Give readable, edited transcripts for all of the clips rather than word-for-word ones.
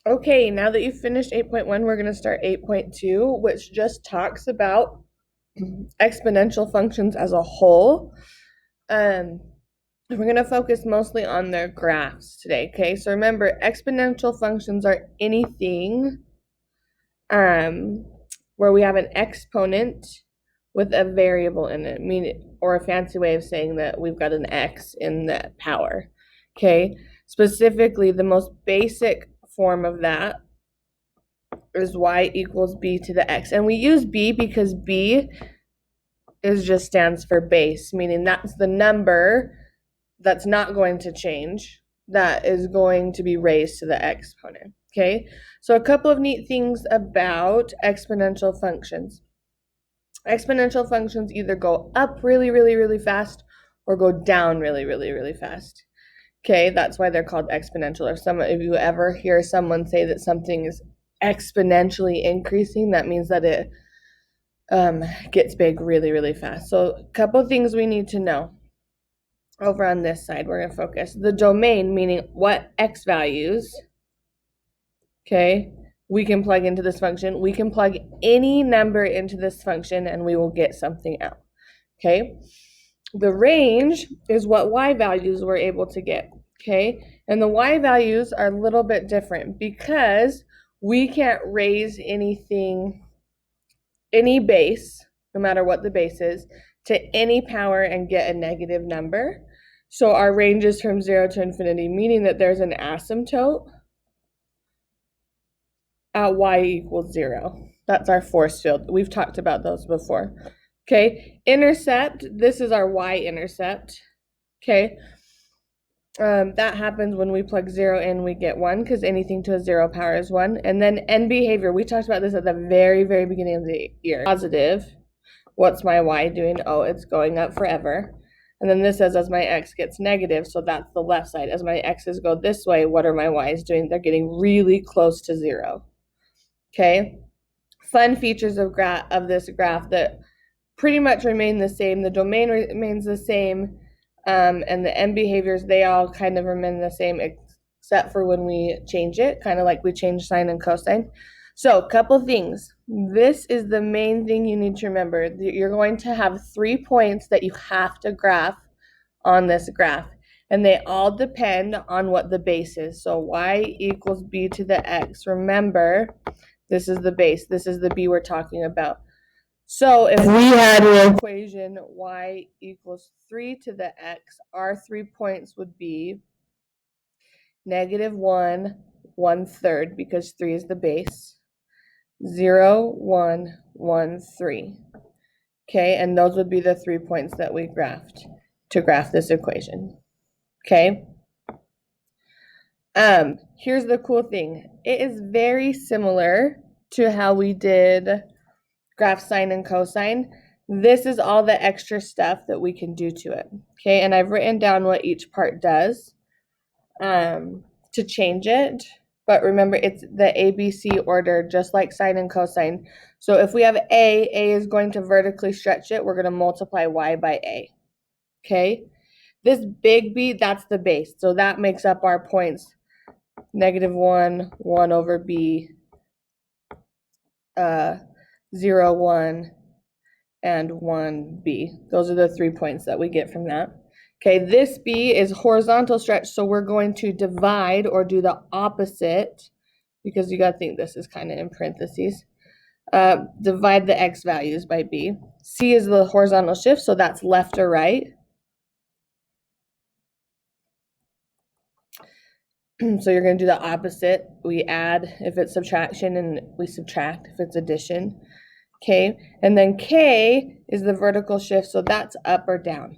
Okay, now that you've finished 8.1, we're going to start 8.2, which just talks about exponential functions as a whole. We're going to focus mostly on their graphs today, okay? So remember, exponential functions are anything where we have an exponent with a variable in it, or a fancy way of saying that we've got an x in the power, okay? Specifically, the most basic form of that is y equals b to the x. And we use b because b just stands for base, meaning that's the number that's not going to change, that is going to be raised to the exponent, okay? So a couple of neat things about exponential functions. Exponential functions either go up really, really, really fast or go down really, really, really fast. Okay, that's why they're called exponential. If you ever hear someone say that something is exponentially increasing, that means that it gets big really, really fast. So a couple of things we need to know. Over on this side, we're going to focus. The domain, meaning what x values, okay, we can plug into this function. We can plug any number into this function and we will get something out, okay? The range is what y values we're able to get, okay? And the y values are a little bit different because we can't raise anything, any base, no matter what the base is, to any power and get a negative number. So our range is from 0 to infinity, meaning that there's an asymptote at y equals 0. That's our force field. We've talked about those before. Okay, intercept, this is our y-intercept. Okay, that happens when we plug 0 in, we get 1, because anything to a 0 power is 1. And then end behavior, we talked about this at the very, very beginning of the year. Positive, what's my y doing? Oh, it's going up forever. And then this says as my x gets negative, so that's the left side. As my x's go this way, what are my y's doing? They're getting really close to 0. Okay, fun features of this graph that pretty much remain the same. The domain remains the same, and the end behaviors, they all kind of remain the same except for when we change it, kind of like we change sine and cosine. So a couple things. This is the main thing you need to remember. You're going to have 3 points that you have to graph on this graph, and they all depend on what the base is. So y equals b to the x. Remember, this is the base. This is the b we're talking about. So if we had an equation y equals 3 to the x, our 3 points would be -1, 1/3, because 3 is the base, 0, 1, 1, 3. Okay, and those would be the 3 points that we graphed to graph this equation. Okay. Here's the cool thing. It is very similar to how we did graph sine and cosine. This is all the extra stuff that we can do to it. Okay, and I've written down what each part does to change it. But remember, it's the ABC order, just like sine and cosine. So if we have A is going to vertically stretch it. We're going to multiply y by A. Okay, this big B, that's the base. So that makes up our points. -1, 1 over B, 0, 1, and 1b. Those are the 3 points that we get from that. Okay, this b is horizontal stretch, so we're going to divide or do the opposite, because you got to think this is kind of in parentheses. Divide the x values by b. C is the horizontal shift, so that's left or right. So you're going to do the opposite. We add if it's subtraction, and we subtract if it's addition. Okay, and then K is the vertical shift, so that's up or down.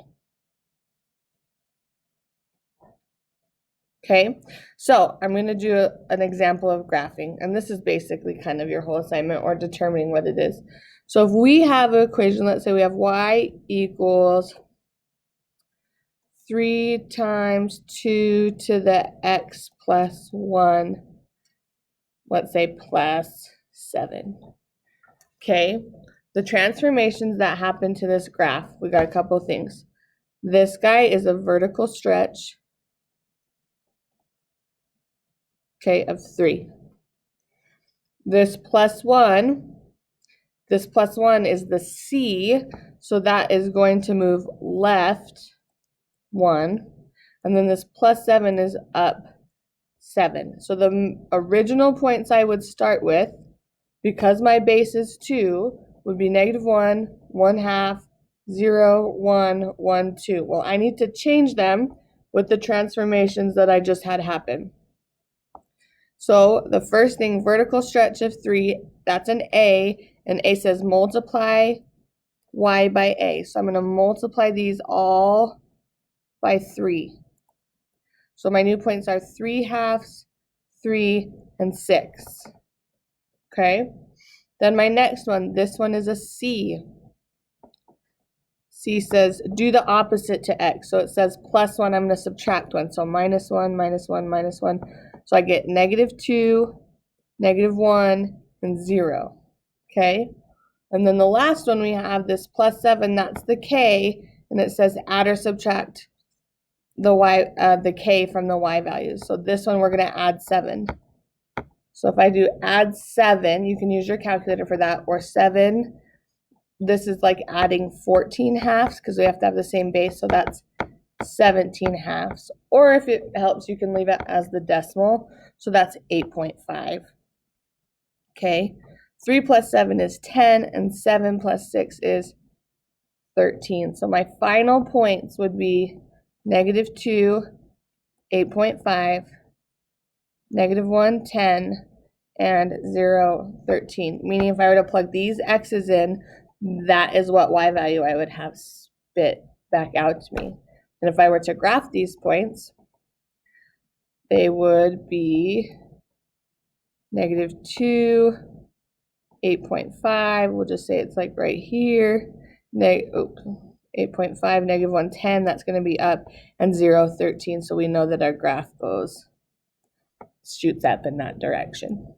Okay, so I'm going to do an example of graphing, and this is basically kind of your whole assignment, or determining what it is. So if we have an equation, let's say we have y equals 3 times 2 to the x plus 1, let's say plus 7. Okay, the transformations that happen to this graph, we got a couple things. This guy is a vertical stretch, okay, of 3. This plus 1 is the C, so that is going to move left 1. And then this plus 7 is up 7. So the original points I would start with, because my base is 2, would be -1, 1/2, 0, 1, 1, 2. Well, I need to change them with the transformations that I just had happen. So the first thing, vertical stretch of 3, that's an A, and A says multiply y by A. So I'm going to multiply these all by 3. So my new points are 3/2, 3, and 6. Okay? Then my next one, this one is a C. C says do the opposite to X. So it says +1, I'm going to subtract 1. So -1, -1, -1. So I get -2, -1, and 0. Okay? And then the last one we have this +7, that's the K, and it says add or subtract the K from the Y values. So this one we're going to add 7. So if I do add 7, you can use your calculator for that, or 7, this is like adding 14/2 because we have to have the same base, so that's 17/2. Or if it helps, you can leave it as the decimal, so that's 8.5. Okay, 3 plus 7 is 10, and 7 plus 6 is 13. So my final points would be -2, 8.5, -1, 10, and 0, 13. Meaning if I were to plug these x's in, that is what y value I would have spit back out to me. And if I were to graph these points, they would be -2, 8.5, we'll just say it's like right here, 8.5, -1, 10, that's going to be up, and 0, 13, so we know that our graph shoots up in that direction.